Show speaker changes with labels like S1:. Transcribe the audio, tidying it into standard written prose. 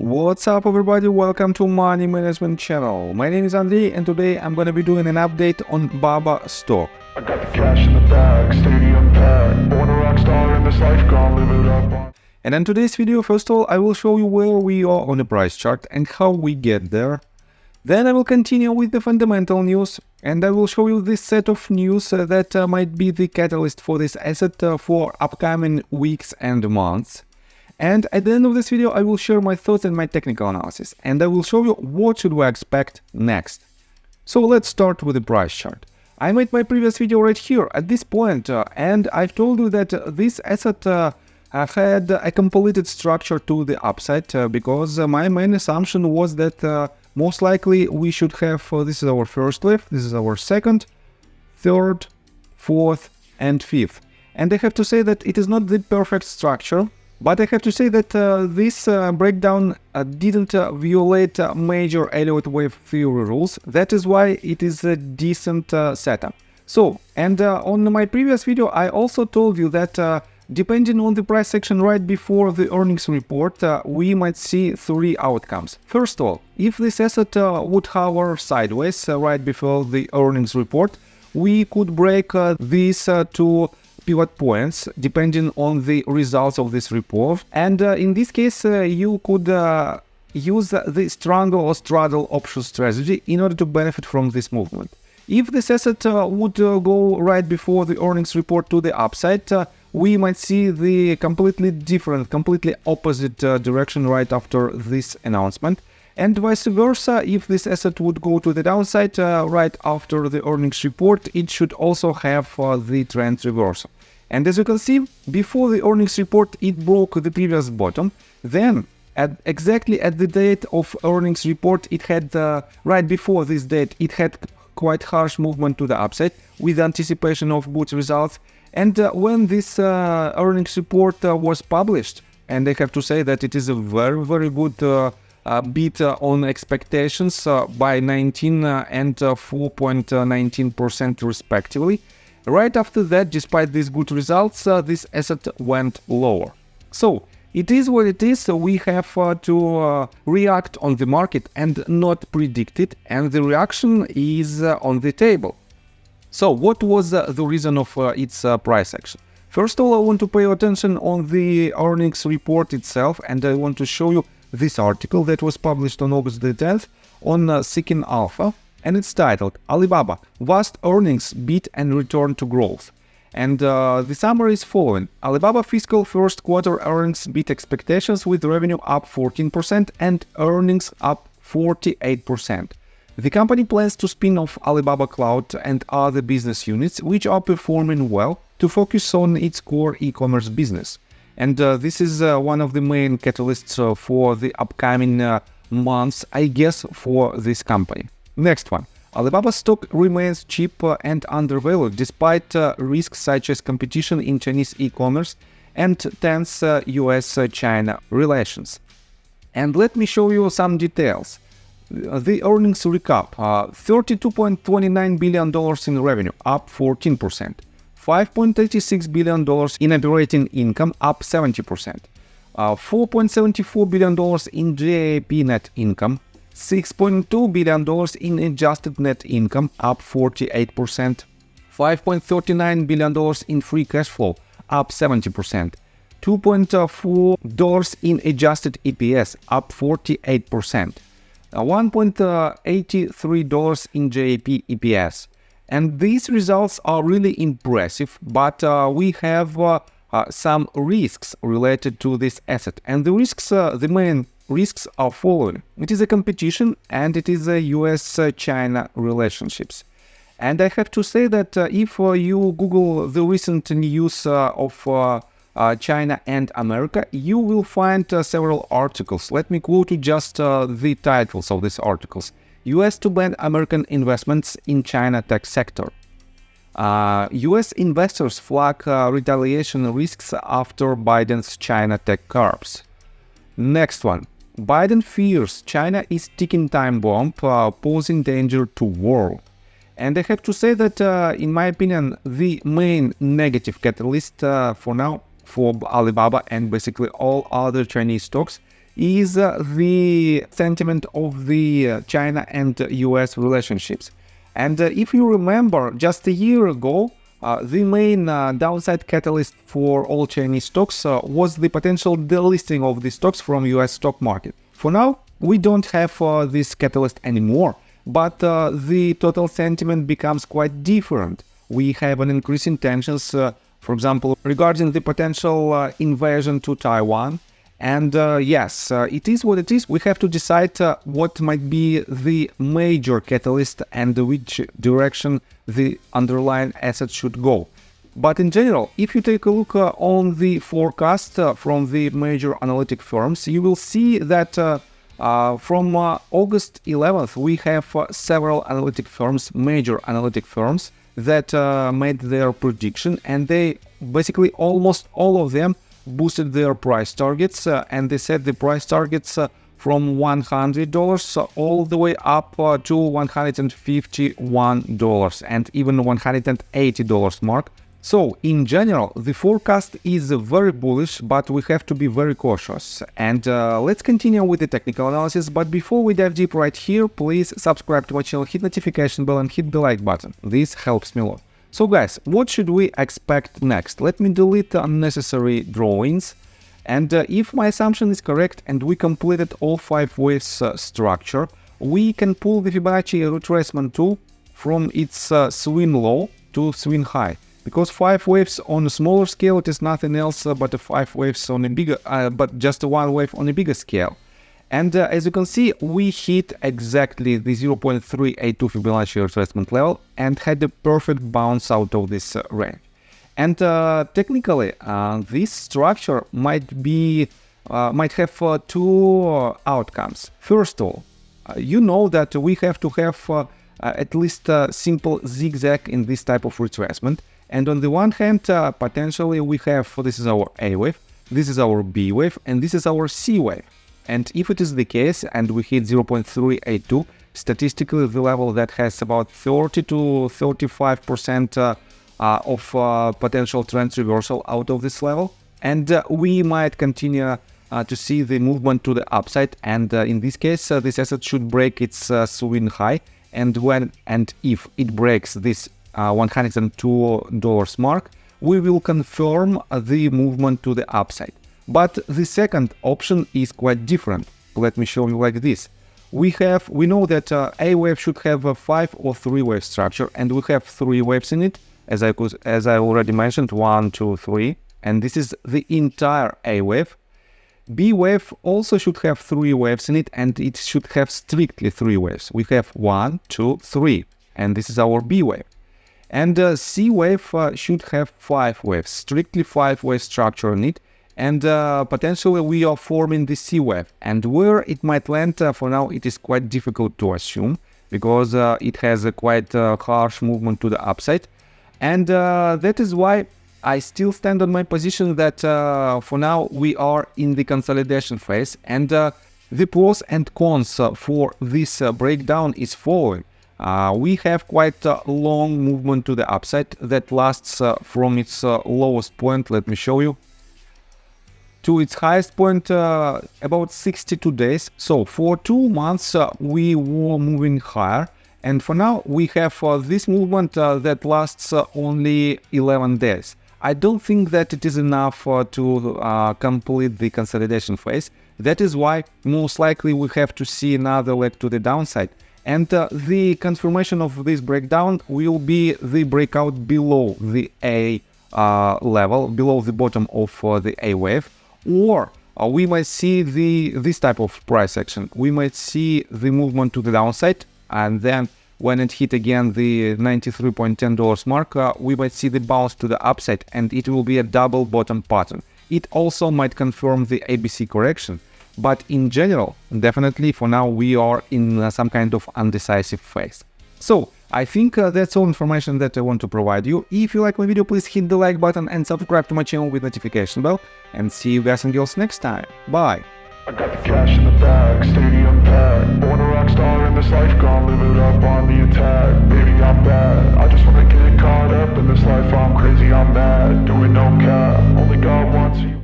S1: What's up everybody, welcome to Money Management channel. My name is Andy and today I'm gonna be doing an update on Baba stock.
S2: I got the cash in the bag, stadium packed, born a rock star in this life, gonna live it up.
S1: And in today's video, first of all, I will show you where we are on the price chart and how we get there. Then I will continue with the fundamental news and I will show you this set of news that might be the catalyst for this asset for upcoming weeks and months. And at the end of this video, I will share my thoughts and my technical analysis, and I will show you what should we expect next. So let's start with the price chart. I made my previous video right here at this point, and I've told you that this asset had a completed structure to the upside because my main assumption was that most likely we should have, this is our first wave, this is our second, third, fourth, and fifth. And I have to say that it is not the perfect structure. But I have to say that this breakdown didn't violate major Elliott wave theory rules. That is why it is a decent setup. So, and on my previous video, I also told you that depending on the price action right before the earnings report, we might see three outcomes. First of all, if this asset would hover sideways right before the earnings report, we could break these to pivot points depending on the results of this report, and in this case you could use the strangle or straddle option strategy in order to benefit from this movement. If this asset would go right before the earnings report to the upside, we might see the completely different, completely opposite direction right after this announcement. And vice versa, if this asset would go to the downside right after the earnings report, it should also have the trend reversal. And as you can see, before the earnings report, it broke the previous bottom. Then, exactly at the date of earnings report, it had, right before this date, it had quite harsh movement to the upside with anticipation of good results. And when this earnings report was published, and I have to say that it is a very, very good beat on expectations by 19 and 4.19% respectively. Right after that, despite these good results, this asset went lower. So it is what it is. So we have to react on the market and not predict it, and the reaction is on the table. So what was the reason of its price action? First of all, I want to pay attention on the earnings report itself, and I want to show you this article that was published on August the 10th on Seeking Alpha, and it's titled Alibaba, Vast Earnings Beat and Return to Growth. And the summary is following. Alibaba fiscal first quarter earnings beat expectations with revenue up 14% and earnings up 48%. The company plans to spin off Alibaba Cloud and other business units which are performing well to focus on its core e-commerce business. And this is one of the main catalysts for the upcoming months, I guess, for this company. Next one. Alibaba stock remains cheap and undervalued despite risks such as competition in Chinese e-commerce and tense US-China relations. And let me show you some details. The earnings recap. $32.29 billion in revenue, up 14%. $5.86 billion in operating income, up 70%. $4.74 billion in GAAP net income. $6.2 billion in adjusted net income, up 48%. $5.39 billion in free cash flow, up 70%. $2.4 in adjusted EPS, up 48%. $1.83 in GAAP EPS. And these results are really impressive, but we have some risks related to this asset. And the risks, the main risks are following. It is a competition and it is a US-China relationships. And I have to say that if you Google the recent news of China and America, you will find several articles. Let me quote you just the titles of these articles. US to ban American investments in China tech sector. US investors flag retaliation risks after Biden's China tech curbs. Next one. Biden fears China is ticking time bomb, posing danger to world. And I have to say that, in my opinion, the main negative catalyst for now for Alibaba and basically all other Chinese stocks is the sentiment of the China and US relationships. And if you remember, just a year ago, the main downside catalyst for all Chinese stocks was the potential delisting of the stocks from US stock market. For now, we don't have this catalyst anymore, but the total sentiment becomes quite different. We have an increase in tensions, for example, regarding the potential invasion to Taiwan. And yes, it is what it is. We have to decide what might be the major catalyst and which direction the underlying asset should go. But in general, if you take a look on the forecast from the major analytic firms, you will see that from August 11th, we have several analytic firms, major analytic firms, that made their prediction, and they basically almost all of them boosted their price targets, and they set the price targets from $100 all the way up to $151 and even $180 mark. So in general, the forecast is very bullish, but we have to be very cautious. And let's continue with the technical analysis. But before we dive deep right here, please subscribe to my channel, hit notification bell and hit the like button. This helps me a lot. So guys, what should we expect next? Let me delete the unnecessary drawings. And if my assumption is correct and we completed all 5 waves structure, we can pull the Fibonacci retracement tool from its swing low to swing high. Because 5 waves on a smaller scale, it is nothing else but 5 waves on a bigger, but just 1 wave on a bigger scale. And as you can see, we hit exactly the 0.382 Fibonacci retracement level and had a perfect bounce out of this range. And technically, this structure might have 2 outcomes. First of all, you know that we have to have at least a simple zigzag in this type of retracement. And on the one hand, potentially we have, this is our A wave, this is our B wave, and this is our C wave. And if it is the case and we hit 0.382, statistically the level that has about 30 to 35% of potential trend reversal out of this level, and we might continue to see the movement to the upside. And in this case, this asset should break its swing high, and when and if it breaks this $102 mark, we will confirm the movement to the upside. But the second option is quite different. Let me show you like this. We know that A wave should have a 5 or 3 wave structure, and we have 3 waves in it, as I already mentioned, 1, 2, 3, and this is the entire A wave. B wave also should have 3 waves in it, and it should have strictly 3 waves. We have 1, 2, 3, and this is our B wave. And C wave should have 5 waves, strictly 5 wave structure in it, and potentially we are forming the C wave. And where it might land, for now it is quite difficult to assume, because it has a quite harsh movement to the upside. And that is why I still stand on my position that for now we are in the consolidation phase, and the pros and cons for this breakdown is following. We have quite a long movement to the upside that lasts from its lowest point, let me show you, to its highest point about 62 days. So for 2 months we were moving higher, and for now we have this movement that lasts only 11 days. I don't think that it is enough to complete the consolidation phase. That is why most likely we have to see another leg to the downside. And the confirmation of this breakdown will be the breakout below the A level, below the bottom of the A wave, or we might see this type of price action. We might see the movement to the downside, and then when it hit again the $93.10 mark, we might see the bounce to the upside, and it will be a double bottom pattern. It also might confirm the ABC correction. But in general, definitely for now we are in some kind of undecisive phase. So I think that's all information that I want to provide you. If you like my video, please hit the like button and subscribe to my channel with notification bell. And see you guys and girls next time. Bye!
S2: I got the cash in the bag, stadium packed. Born a rock star in this life, gonna live it up on the attack. Baby, I'm bad, I just wanna get caught up in this life. I'm crazy, I'm mad, doing no cap. Only God wants you.